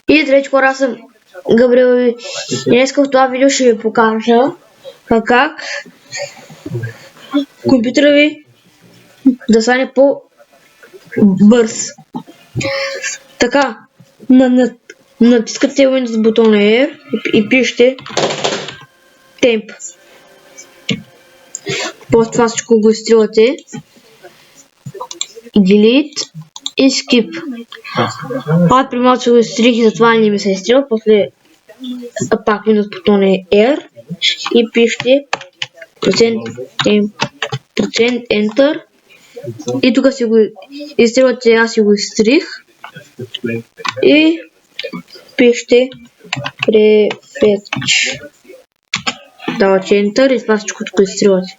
И здравейте хора, аз съм Габриел и днес в това видео ще ви покажа как компютъра ви да стане по-бърз. Така, натискате Windows бутона R и пишете Temp. После това всичко го изтривате. Delete и Skip. Аз при малко го изтрих и затова не ми се изтрива. После пак Windows бутона R и пишете процент Enter. И тук си го изтривате, аз си го изтрих. И пишете Prefetch. Давате Enter и това всичко тук изтривате.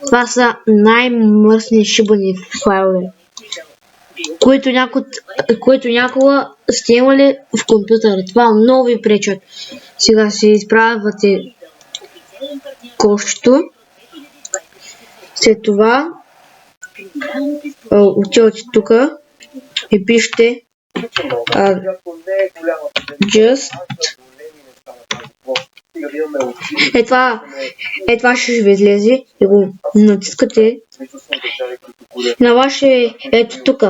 Това са най-мръсни шибани файлове, които някога сте имали в компютъра. Това много ви пречат. Сега си изправяте кошчето. След това отивате тук и пишете Just. Това ще ви излезе и го натискате на ваше ето тук.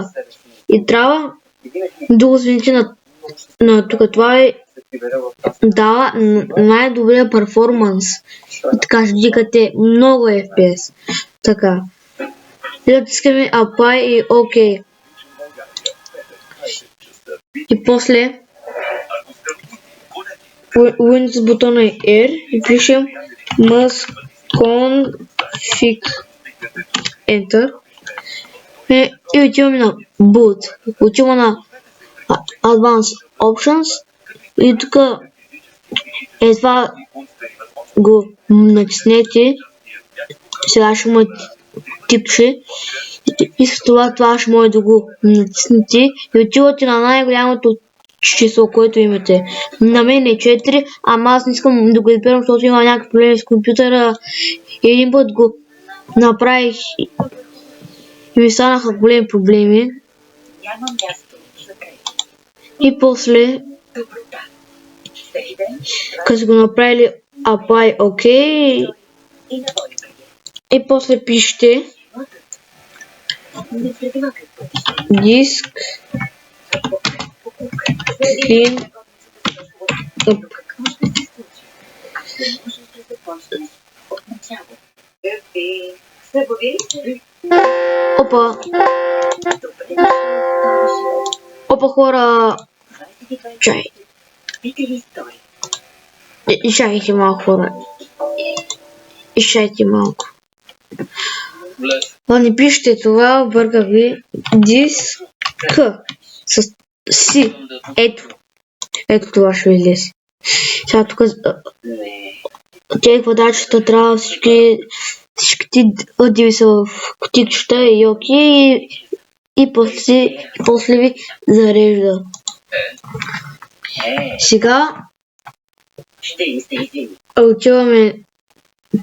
И трябва да го смените на тук. Това дава най-добрия перформанс. И така ще дигате много FPS. Така. И натискаме Apply и OK. И после Windows бутона R и пишем must config Enter. И отиваме на Boot. Отиваме на Advanced Options. И тук това го натиснете. Сега ще му типче. И с това ще може да го натиснете. И отивате на най-голямото число, което имате. На мен е 4, ама аз не искам да го изберам, защото има някакви проблеми с компютъра. И един път го направих и ми станаха големи проблеми. И после, като го направили Apply OK, и после пишете Disk Clean Up. Опа хора! Чай! Изчакайте малко хора. Изчакайте малко. Не пишете това, обърка ви Disk с си. Ето това ще ви излезе. Сега тук тези квадратчета трябва всичките отиви са в кутичета и окей. И после ви зарежда. Сега отиваме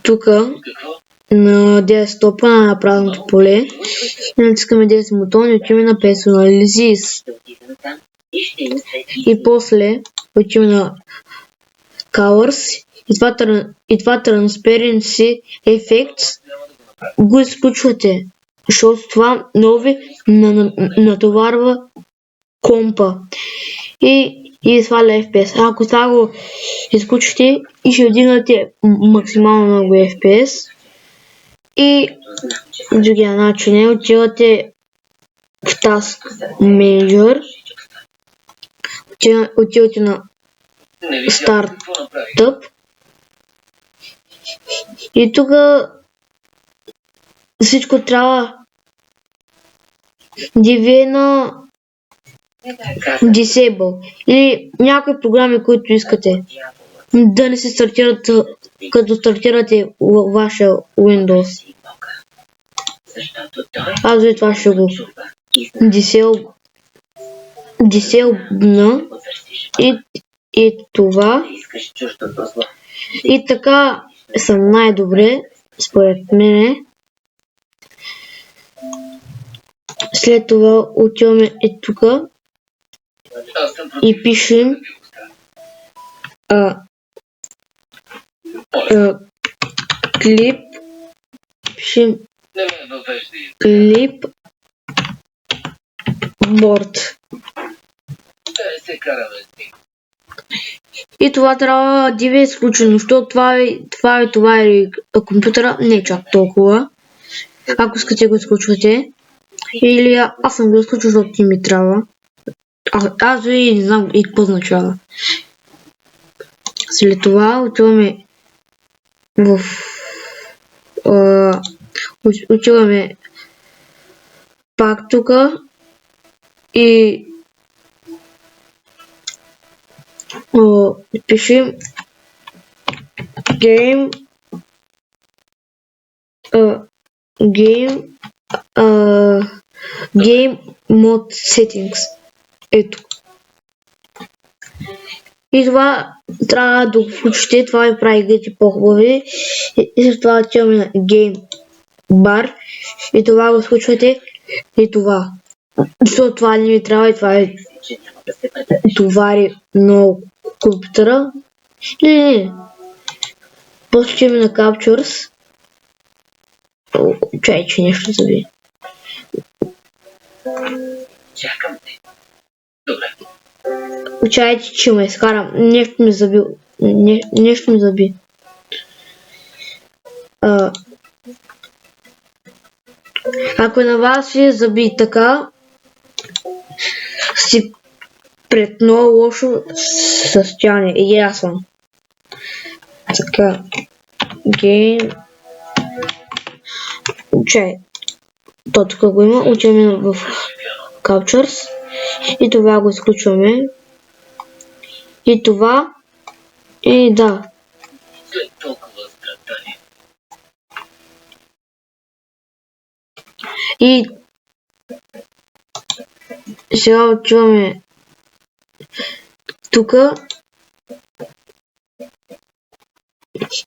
тук на десктопа на празното поле и натискаме 10 бутон и отиваме на Personalize. И после отиваме на Colors и това Transparency Effects го изключвате, защото това много ви натоварва компа и сваля FPS. Ако това го изключите и ще вдигнете максимално много FPS. И другия начин е отивате в Task Manager, отивате на Startup и тук всичко трябва да ви на Disable или някои програми, които искате да не се стартират като стартирате вашия Windows. Аз за това ще го disable и това. И така са най-добре според мене. След това отиваме тук и пишем клип, пишем клип борд. И това трябва да ви е изключено, защото това е компютъра, не чак толкова. Ако искате го изключвате. Или аз съм го изключил, защото ти ми трябва. Аз дори не знам и какво означава. След това отиваме отиваме пак тук и пишем game mode settings. Ето. И това трябва да го включите, това ви прави игрите по-хубави. И след това отиваме на Game Bar и това го включвате и това. Защото това не ви трябва и това е товари много компютъра. Не. После отиваме на Captures. Чай, че нещо заби. Чакам те. Добре. Чайте, че ме изкарам. Нещо ми заби. Нещо ми заби. Ако на вас ви заби така, си пред много лошо състояние. И аз съм. Така. Гейм. Чай. То тук го има. Отиваме в Captures. И това го изключваме. И това. И да. След толкова страдания. И сега отиваме тук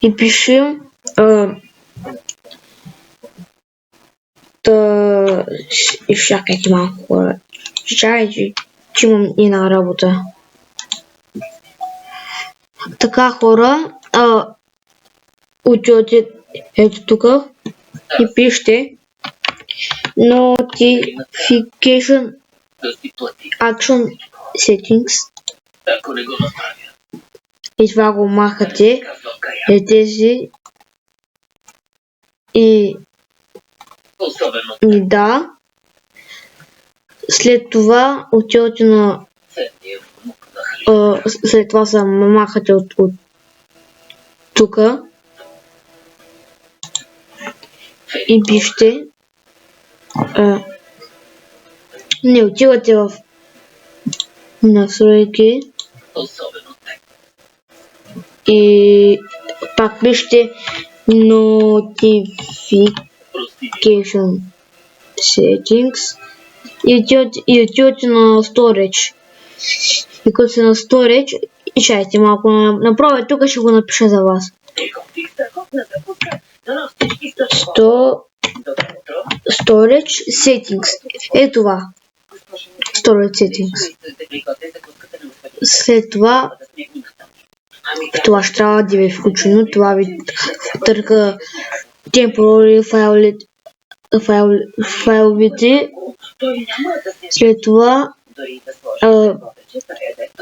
и пишем и чакайте малко хора. Чакайте, че имам и на работа. Така хора, отивате ето тук и пишете Notification Да си плати. Action Settings Ако не го направя. и това го махате Казвам кая. и тези и Особено да. След това отивате на ценния внук на Христос. след това се махате от тук и пишете не отивате в настройки Особено те. и пак пишете Notification Прости ми. Settings и отивате на Storage. И като се на Storage, и чайте малко направо, тук ще го напиша за вас. Storage Settings. Е това. Storage Settings. След това това ще трябва да ви е включено. Това ви търка temporary файловете. След това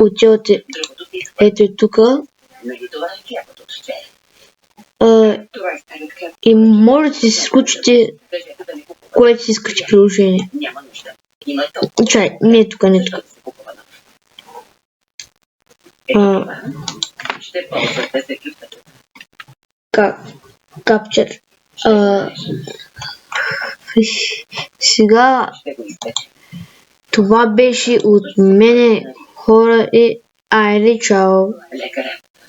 отивате ето и тук и можете да си изключите което си искате приложение. Чай, не е тук, не е тук. Capture. Сега това беше от мене хора и айде чао.